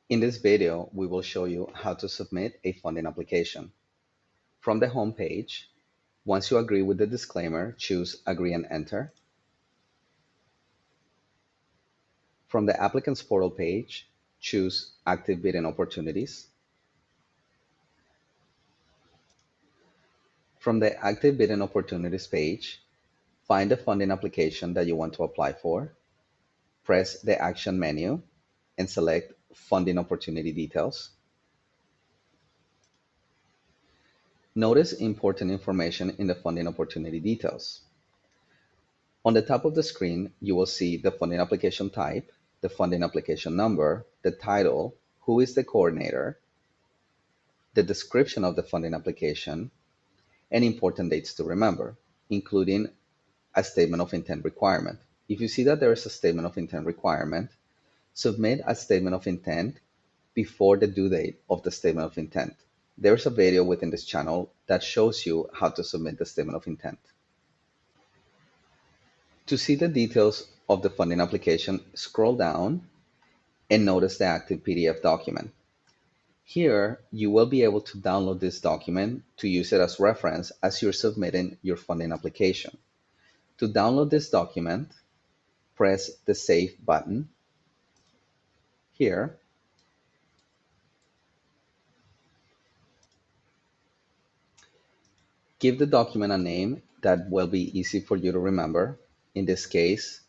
In this video, we will show you how to submit a funding application. From the home page, once you agree with the disclaimer, choose Agree and Enter. From the applicant's portal page, choose Active Bidding Opportunities. From the Active Bidding Opportunities page, find the funding application that you want to apply for. Press the Action menu and select Funding Opportunity Details. Notice important information in the funding opportunity details. On the top of the screen, you will see the funding application type, the funding application number, the title, who is the coordinator, the description of the funding application, and important dates to remember, including a statement of intent requirement. If you see that there is a statement of intent requirement, submit a statement of intent before the due date of the statement of intent. There's a video within this channel that shows you how to submit the statement of intent. To see the details of the funding application, scroll down and notice the active PDF document. Here, you will be able to download this document to use it as reference as you're submitting your funding application. To download this document, press the Save button here. Give the document a name that will be easy for you to remember. In this case,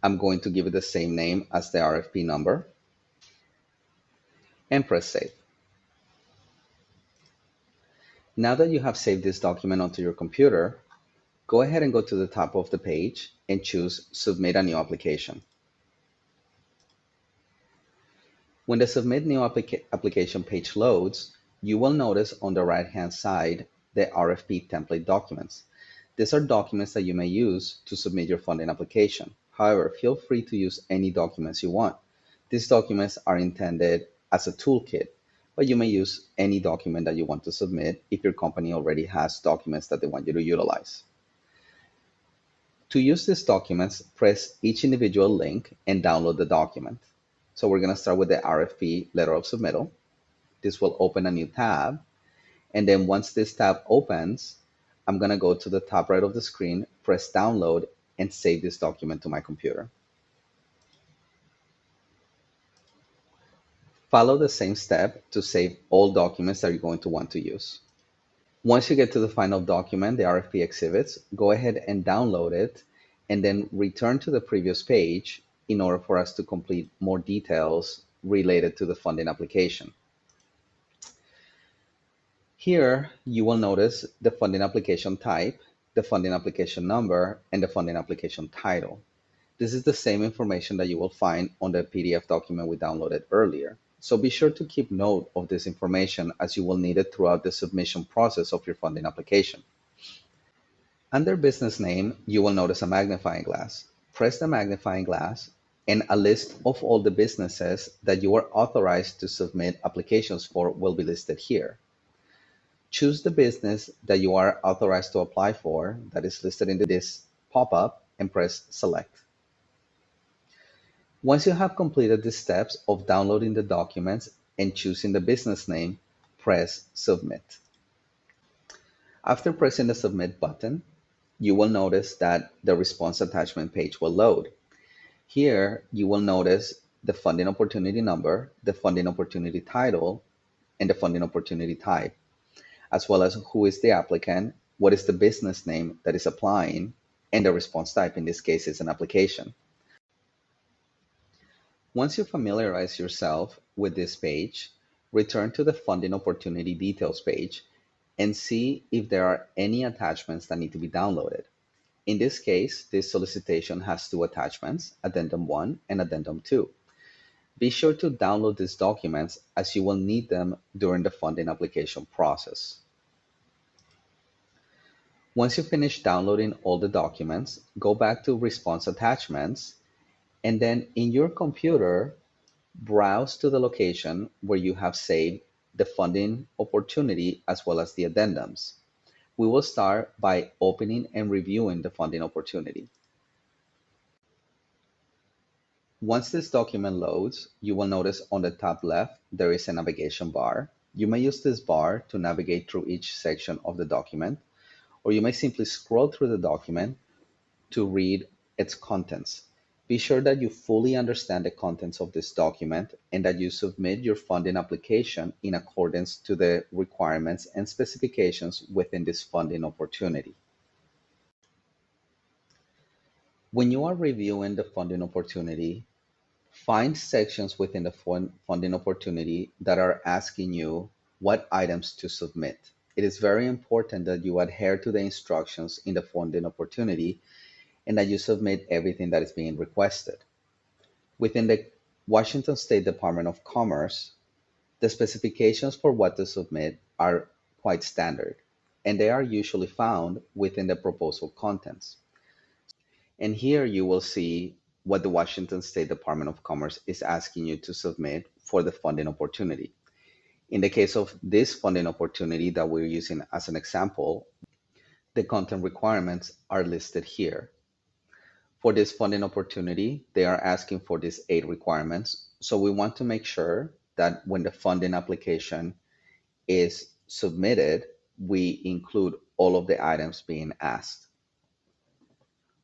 I'm going to give it the same name as the RFP number and press Save. Now that you have saved this document onto your computer, go ahead and go to the top of the page and choose Submit a New Application. When the Submit New Application page loads, you will notice on the right-hand side the RFP template documents. These are documents that you may use to submit your funding application. However, feel free to use any documents you want. These documents are intended as a toolkit, but you may use any document that you want to submit if your company already has documents that they want you to utilize. To use these documents, press each individual link and download the document. So we're going to start with the RFP letter of submittal. This will open a new tab. And then once this tab opens, I'm going to go to the top right of the screen, press download, and save this document to my computer. Follow the same step to save all documents that you're going to want to use. Once you get to the final document, the RFP exhibits, go ahead and download it, and then return to the previous page in order for us to complete more details related to the funding application. Here, you will notice the funding application type, the funding application number, and the funding application title. This is the same information that you will find on the PDF document we downloaded earlier. So be sure to keep note of this information as you will need it throughout the submission process of your funding application. Under business name, you will notice a magnifying glass. Press the magnifying glass and a list of all the businesses that you are authorized to submit applications for will be listed here. Choose the business that you are authorized to apply for that is listed in this pop-up and press Select. Once you have completed the steps of downloading the documents and choosing the business name, press Submit. After pressing the Submit button, you will notice that the response attachment page will load. Here, you will notice the funding opportunity number, the funding opportunity title, and the funding opportunity type, as well as who is the applicant, what is the business name that is applying, and the response type. In this case, is an application. Once you familiarize yourself with this page, return to the funding opportunity details page and see if there are any attachments that need to be downloaded. In this case, this solicitation has two attachments, Addendum 1 and Addendum 2. Be sure to download these documents as you will need them during the funding application process. Once you finish downloading all the documents, go back to Response Attachments, and then in your computer, browse to the location where you have saved the funding opportunity as well as the addendums. We will start by opening and reviewing the funding opportunity. Once this document loads, you will notice on the top left, there is a navigation bar. You may use this bar to navigate through each section of the document, or you may simply scroll through the document to read its contents. Be sure that you fully understand the contents of this document and that you submit your funding application in accordance to the requirements and specifications within this funding opportunity. When you are reviewing the funding opportunity, find sections within the funding opportunity that are asking you what items to submit. It is very important that you adhere to the instructions in the funding opportunity and that you submit everything that is being requested. Within the Washington State Department of Commerce, the specifications for what to submit are quite standard, and they are usually found within the proposal contents. And here you will see what the Washington State Department of Commerce is asking you to submit for the funding opportunity. In the case of this funding opportunity that we're using as an example, the content requirements are listed here. For this funding opportunity, they are asking for these 8 requirements. So we want to make sure that when the funding application is submitted, we include all of the items being asked.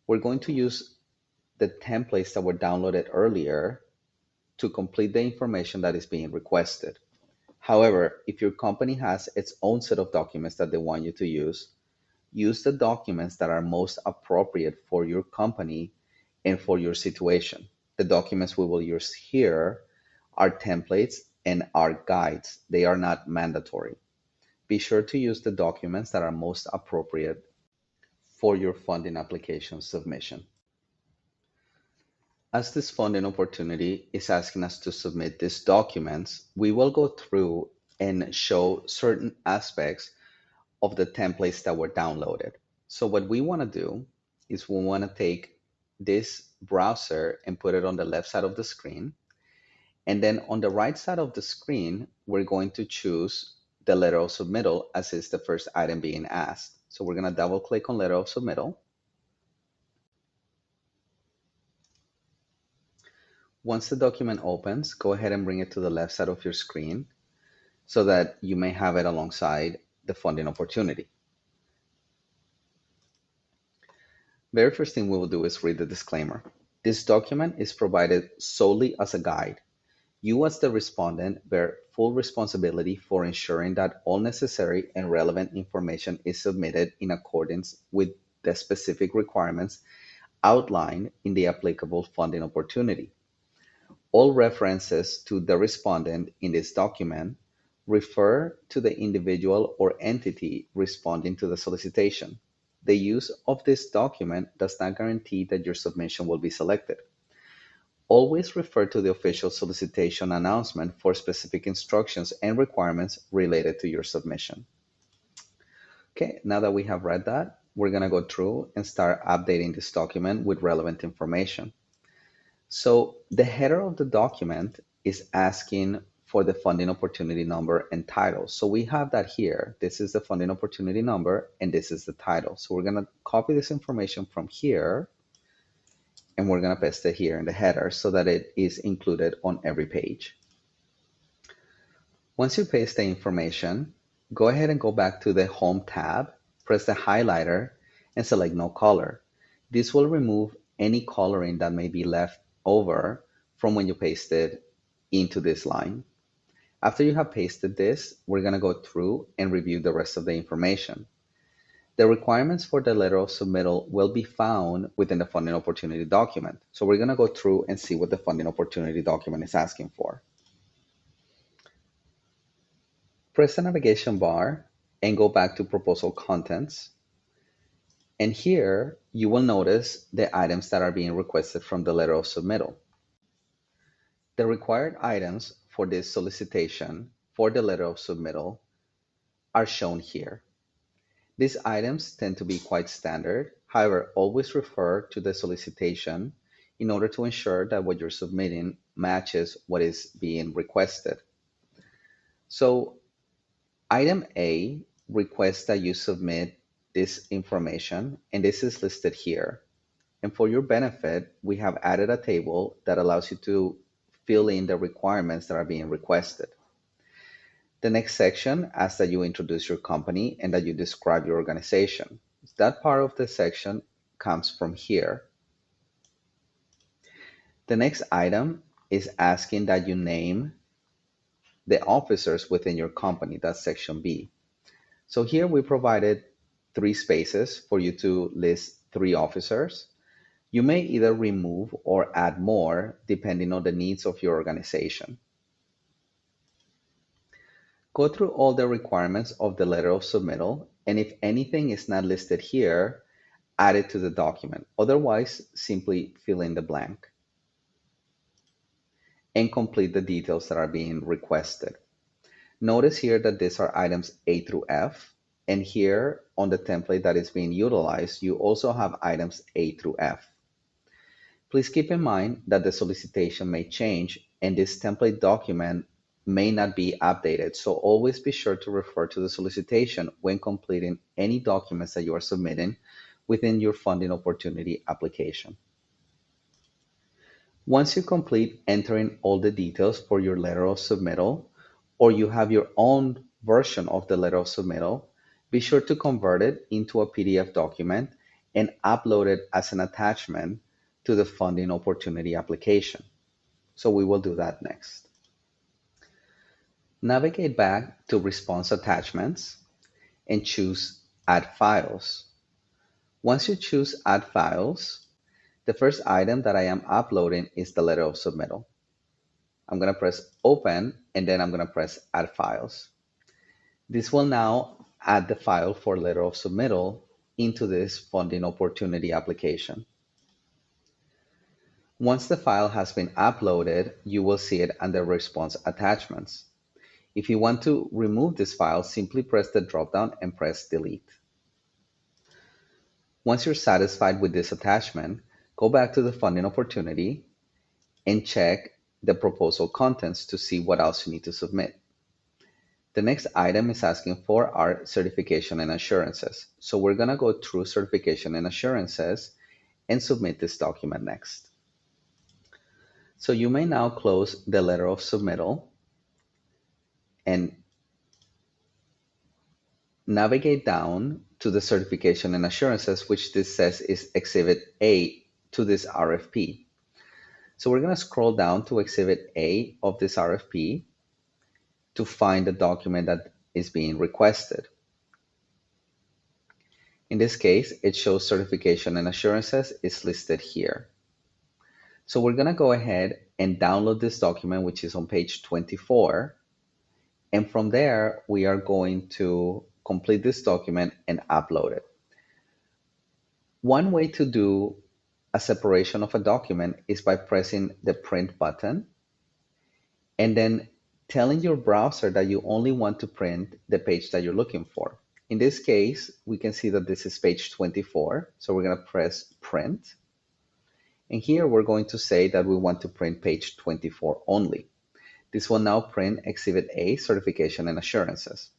We're going to use the templates that were downloaded earlier to complete the information that is being requested. However, if your company has its own set of documents that they want you to use the documents that are most appropriate for your company and for your situation. The documents we will use here are templates and are guides. They are not mandatory. Be sure to use the documents that are most appropriate for your funding application submission. As this funding opportunity is asking us to submit these documents, we will go through and show certain aspects of the templates that were downloaded. So what we want to do is we want to take this browser and put it on the left side of the screen. And then on the right side of the screen, we're going to choose the letter of submittal as is the first item being asked. So we're going to double click on letter of submittal. Once the document opens, go ahead and bring it to the left side of your screen so that you may have it alongside the funding opportunity. Very first thing we will do is read the disclaimer. This document is provided solely as a guide. You as the respondent bear full responsibility for ensuring that all necessary and relevant information is submitted in accordance with the specific requirements outlined in the applicable funding opportunity. All references to the respondent in this document refer to the individual or entity responding to the solicitation. The use of this document does not guarantee that your submission will be selected. Always refer to the official solicitation announcement for specific instructions and requirements related to your submission. Okay, now that we have read that, we're going to go through and start updating this document with relevant information. So the header of the document is asking for the funding opportunity number and title. So we have that here. This is the funding opportunity number and this is the title. So we're going to copy this information from here and we're going to paste it here in the header so that it is included on every page. Once you paste the information, go ahead and go back to the Home tab, press the highlighter and select No Color. This will remove any coloring that may be left over from when you paste it into this line. After you have pasted this, we're going to go through and review the rest of the information. The requirements for the letter of submittal will be found within the funding opportunity document. So we're going to go through and see what the funding opportunity document is asking for. Press the navigation bar and go back to proposal contents. And here you will notice the items that are being requested from the letter of submittal. The required items for this solicitation for the letter of submittal are shown here. These items tend to be quite standard. However, always refer to the solicitation in order to ensure that what you're submitting matches what is being requested. So item A requests that you submit this information, and this is listed here. And for your benefit, we have added a table that allows you to fill in the requirements that are being requested. The next section asks that you introduce your company and that you describe your organization. That part of the section comes from here. The next item is asking that you name the officers within your company. That's section B. So here we provided 3 spaces for you to list 3 officers. You may either remove or add more depending on the needs of your organization. Go through all the requirements of the letter of submittal, and if anything is not listed here, add it to the document. Otherwise, simply fill in the blank and complete the details that are being requested. Notice here that these are items A through F, and here on the template that is being utilized, you also have items A through F. Please keep in mind that the solicitation may change and this template document may not be updated, so always be sure to refer to the solicitation when completing any documents that you are submitting within your funding opportunity application. Once you complete entering all the details for your letter of submittal, or you have your own version of the letter of submittal, be sure to convert it into a PDF document and upload it as an attachment to the funding opportunity application. So we will do that next. Navigate back to Response Attachments and choose Add Files. Once you choose Add Files, the first item that I am uploading is the letter of submittal. I'm going to press Open and then I'm going to press Add Files. This will now add the file for letter of submittal into this funding opportunity application. Once the file has been uploaded, you will see it under Response Attachments. If you want to remove this file, simply press the drop-down and press Delete. Once you're satisfied with this attachment, go back to the funding opportunity and check the proposal contents to see what else you need to submit. The next item is asking for our certification and assurances. So we're going to go through certification and assurances and submit this document next. So you may now close the letter of submittal and navigate down to the certification and assurances, which this says is Exhibit A to this RFP. So we're going to scroll down to Exhibit A of this RFP to find the document that is being requested. In this case, it shows certification and assurances is listed here. So we're going to go ahead and download this document, which is on page 24. And from there, we are going to complete this document and upload it. One way to do a separation of a document is by pressing the print button and then telling your browser that you only want to print the page that you're looking for. In this case, we can see that this is page 24. So we're going to press print. And here we're going to say that we want to print page 24 only. This will now print Exhibit A, Certification and Assurances.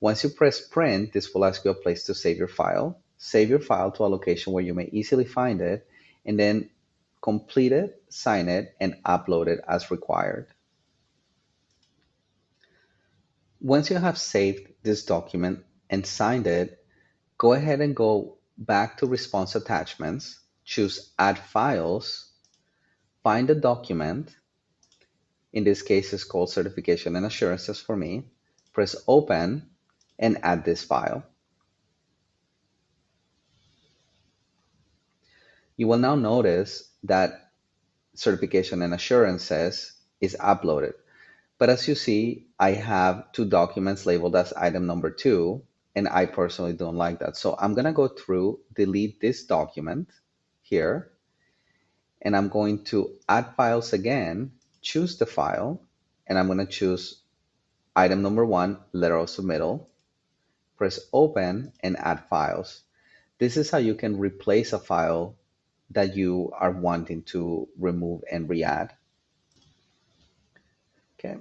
Once you press print, this will ask you a place to save your file. Save your file to a location where you may easily find it, and then complete it, sign it, and upload it as required. Once you have saved this document and signed it, go ahead and go back to Response Attachments, choose Add Files, find the document. In this case, it's called Certification and Assurances for me. Press Open and add this file. You will now notice that Certification and Assurances is uploaded. But as you see, I have 2 documents labeled as item number 2, and I personally don't like that. So I'm going to go through, delete this document here, and I'm going to add files again, choose the file, and I'm going to choose item number 1, letter of submittal, press Open and add files. This is how you can replace a file that you are wanting to remove and re-add. Okay.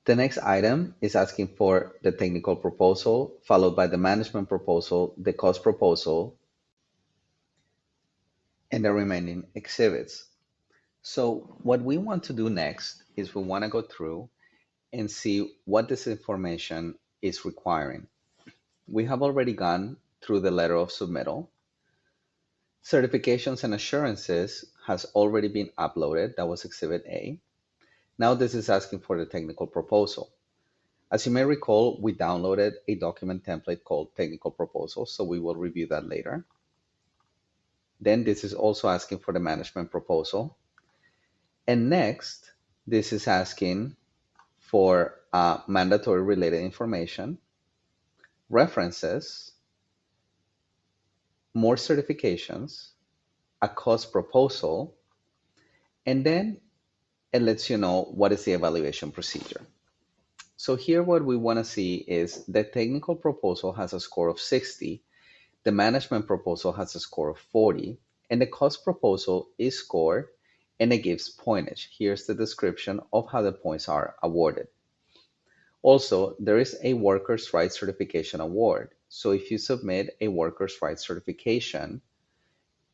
The next item is asking for the technical proposal, followed by the management proposal, the cost proposal, and the remaining exhibits. So what we want to do next is we want to go through and see what this information is requiring. We have already gone through the letter of submittal. Certifications and assurances has already been uploaded. That was Exhibit A. Now this is asking for the technical proposal. As you may recall, we downloaded a document template called technical proposal, so we will review that later. Then this is also asking for the management proposal. And next, this is asking for mandatory related information, references, more certifications, a cost proposal, and then it lets you know what is the evaluation procedure. So here what we want to see is the technical proposal has a score of 60, the management proposal has a score of 40, and the cost proposal is scored and it gives pointage. Here's the description of how the points are awarded. Also, there is a workers' rights certification award. So if you submit a workers' rights certification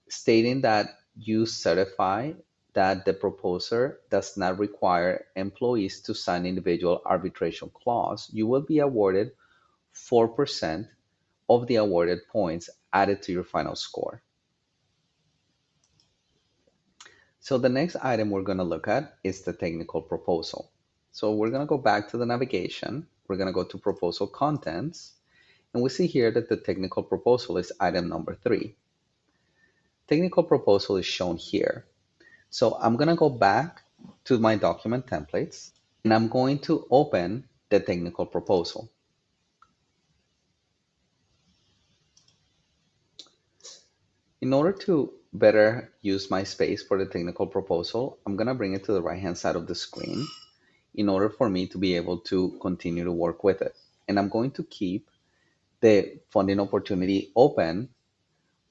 stating that you certify that the proposer does not require employees to sign individual arbitration clause, you will be awarded 4% of the awarded points added to your final score. So the next item we're going to look at is the technical proposal. So we're going to go back to the navigation. We're going to go to proposal contents. And we see here that the technical proposal is item number 3. Technical proposal is shown here. So I'm going to go back to my document templates and I'm going to open the technical proposal. In order to better use my space for the technical proposal, I'm going to bring it to the right-hand side of the screen in order for me to be able to continue to work with it. And I'm going to keep the funding opportunity open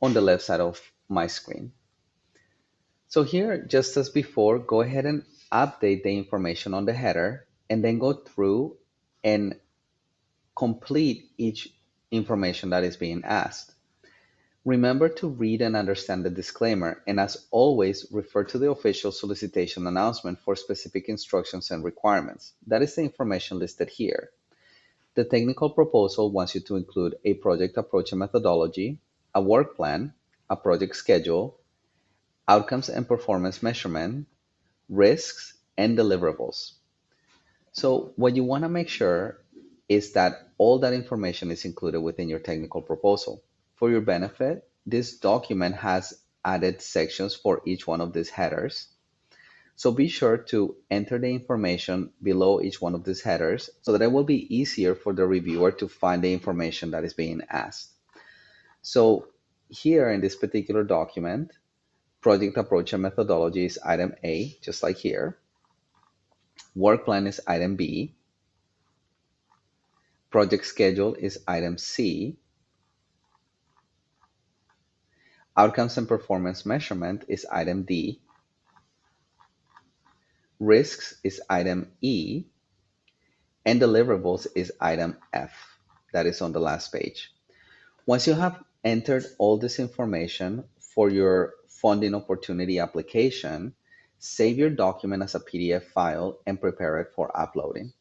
on the left side of my screen. So here, just as before, go ahead and update the information on the header and then go through and complete each information that is being asked. Remember to read and understand the disclaimer, and as always, refer to the official solicitation announcement for specific instructions and requirements. That is the information listed here. The technical proposal wants you to include a project approach and methodology, a work plan, a project schedule, outcomes and performance measurement, risks, and deliverables. So what you want to make sure is that all that information is included within your technical proposal. For your benefit, this document has added sections for each one of these headers. So be sure to enter the information below each one of these headers so that it will be easier for the reviewer to find the information that is being asked. So here in this particular document, project approach and methodology is item A, just like here. Work plan is item B. Project schedule is item C. Outcomes and performance measurement is item D. Risks is item E. And deliverables is item F. That is on the last page. Once you have entered all this information for your funding opportunity application, save your document as a PDF file and prepare it for uploading.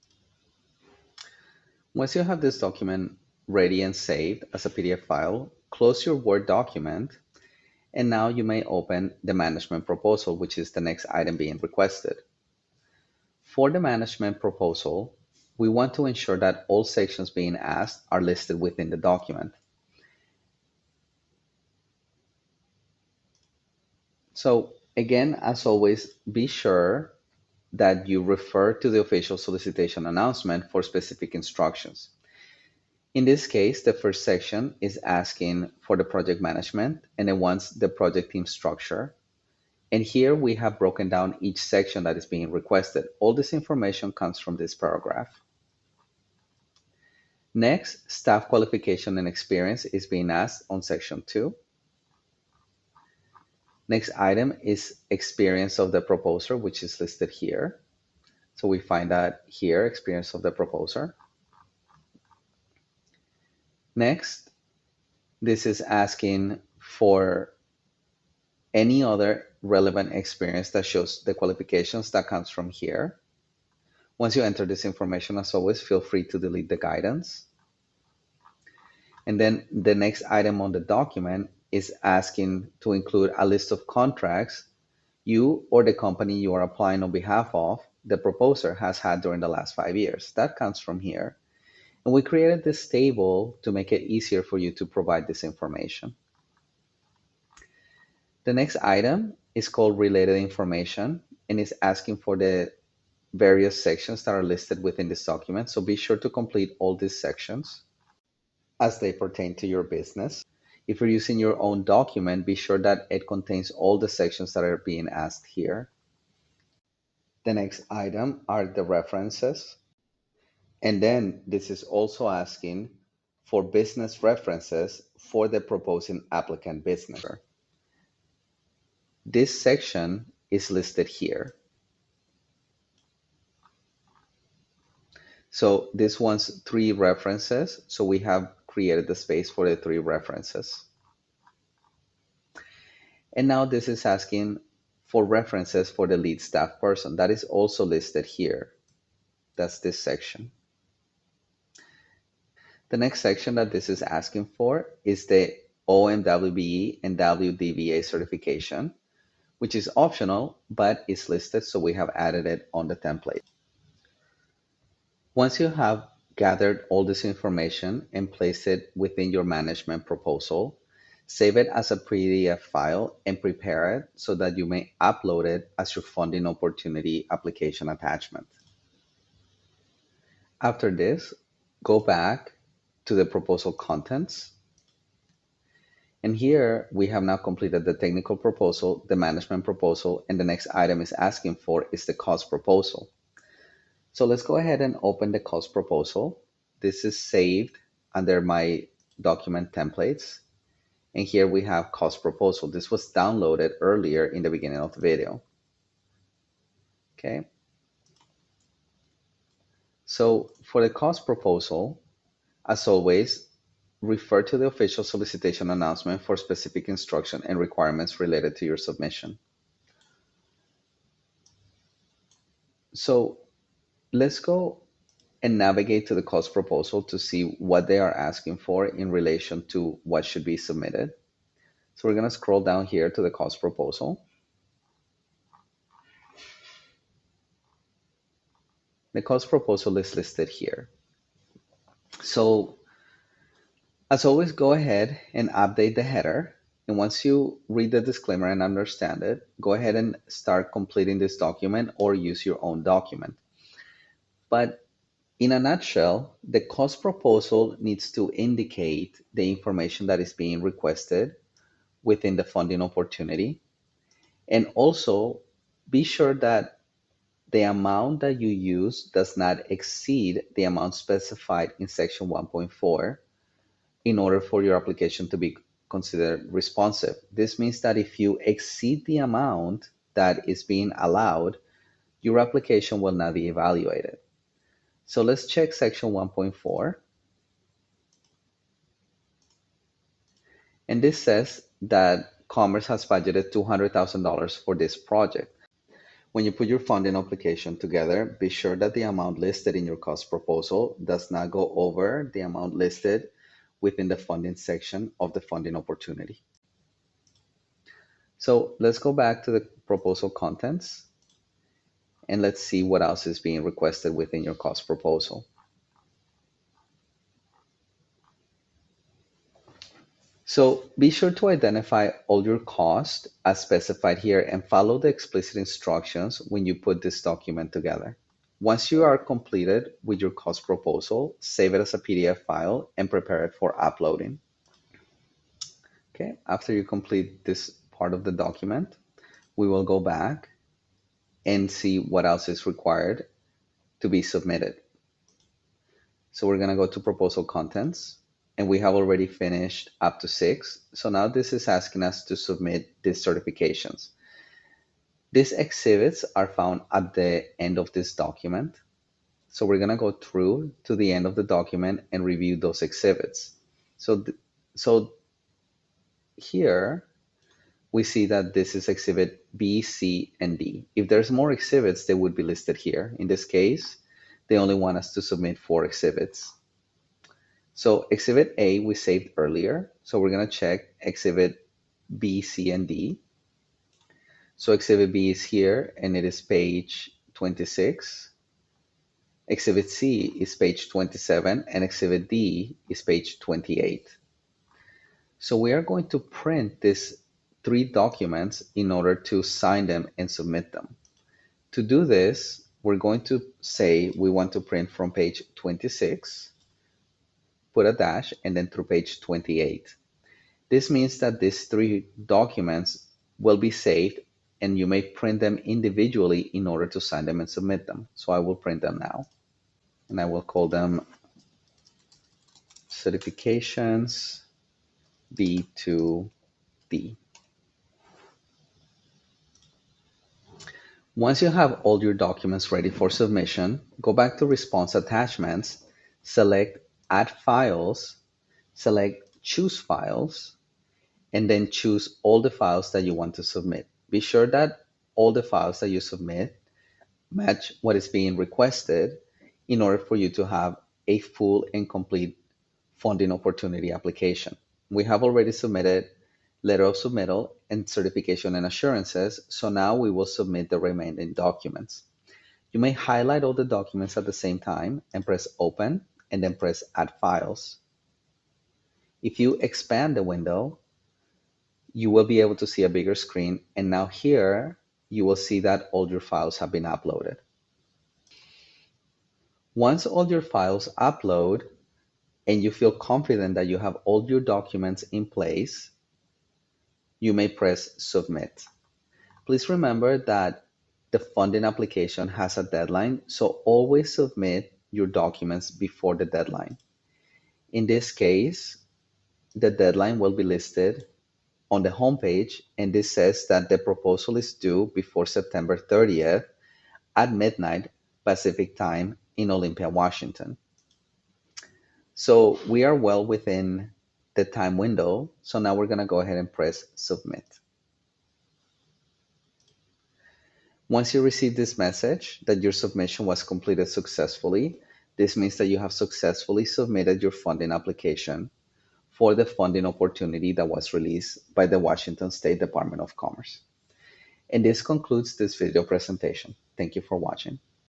Once you have this document ready and saved as a PDF file, close your Word document, and now you may open the management proposal, which is the next item being requested. For the management proposal, we want to ensure that all sections being asked are listed within the document. So again, as always, be sure that you refer to the official solicitation announcement for specific instructions. In this case, the first section is asking for the project management and it wants the project team structure. And here we have broken down each section that is being requested. All this information comes from this paragraph. Next, staff qualification and experience is being asked on section 2. Next item is experience of the proposer, which is listed here. So we find that here, experience of the proposer. Next, this is asking for Any other relevant experience that shows the qualifications that comes from here. Once you enter this information, as always, feel free to delete the guidance. And then the next item on the document is asking to include a list of contracts you or the company you are applying on behalf of, the proposer, has had during the last 5 years. That comes from here. And we created this table to make it easier for you to provide this information. The next item is called related information and is asking for the various sections that are listed within this document. So be sure to complete all these sections as they pertain to your business. If you're using your own document, be sure that it contains all the sections that are being asked here. The next item are the references. And then this is also asking for business references for the proposing applicant business. This section is listed here. So this wants 3 references. So we have created the space for the 3 references. And now this is asking for references for the lead staff person. That is also listed here. That's this section. The next section that this is asking for is the OMWBE and WDVA certification, which is optional, but is listed, so we have added it on the template. Once you have gathered all this information and placed it within your management proposal, save it as a PDF file and prepare it so that you may upload it as your funding opportunity application attachment. After this, go back to the proposal contents. And here we have now completed the technical proposal, the management proposal, and the next item is asking for is the cost proposal. So let's go ahead and open the cost proposal. This is saved under my document templates. And here we have cost proposal. This was downloaded earlier in the beginning of the video. Okay. So for the cost proposal, as always, refer to the official solicitation announcement for specific instruction and requirements related to your submission. So let's go and navigate to the cost proposal to see what they are asking for in relation to what should be submitted. So we're going to scroll down here to the cost proposal. The cost proposal is listed here. So as always, go ahead and update the header. And once you read the disclaimer and understand it, go ahead and start completing this document or use your own document. But in a nutshell, the cost proposal needs to indicate the information that is being requested within the funding opportunity. And also be sure that the amount that you use does not exceed the amount specified in section 1.4 in order for your application to be considered responsive. This means that if you exceed the amount that is being allowed, your application will not be evaluated. So let's check section 1.4. And this says that Commerce has budgeted $200,000 for this project. When you put your funding application together, be sure that the amount listed in your cost proposal does not go over the amount listed within the funding section of the funding opportunity. So let's go back to the proposal contents and let's see what else is being requested within your cost proposal. So be sure to identify all your costs as specified here and follow the explicit instructions when you put this document together. Once you are completed with your cost proposal, save it as a PDF file and prepare it for uploading. Okay, after you complete this part of the document, we will go back and see what else is required to be submitted. So we're going to go to proposal contents, and we have already finished up to 6. So now this is asking us to submit these certifications. These exhibits are found at the end of this document. So we're going to go through to the end of the document and review those exhibits. So here we see that this is exhibit B, C, and D. If there's more exhibits, they would be listed here. In this case, they only want us to submit 4 exhibits. So exhibit A we saved earlier. So we're going to check exhibit B, C, and D. So exhibit B is here and it is page 26. Exhibit C is page 27 and exhibit D is page 28. So we are going to print these 3 documents in order to sign them and submit them. To do this, we're going to say we want to print from page 26, put a dash, and then through page 28. This means that these 3 documents will be saved and you may print them individually in order to sign them and submit them. So I will print them now and I will call them certifications B2D. Once you have all your documents ready for submission, go back to Response Attachments, select Add Files, select Choose Files, and then choose all the files that you want to submit. Be sure that all the files that you submit match what is being requested in order for you to have a full and complete funding opportunity application. We have already submitted letter of submittal and certification and assurances, so now we will submit the remaining documents. You may highlight all the documents at the same time and press Open and then press Add Files. If you expand the window, you will be able to see a bigger screen, and now here you will see that all your files have been uploaded. Once all your files upload and you feel confident that you have all your documents in place, you may press Submit. Please remember that the funding application has a deadline, so always submit your documents before the deadline. In this case, the deadline will be listed on the homepage, and this says that the proposal is due before September 30th at midnight Pacific time in Olympia, Washington. So we are well within the time window. So now we're going to go ahead and press Submit. Once you receive this message that your submission was completed successfully, this means that you have successfully submitted your funding application for the funding opportunity that was released by the Washington State Department of Commerce. And this concludes this video presentation. Thank you for watching.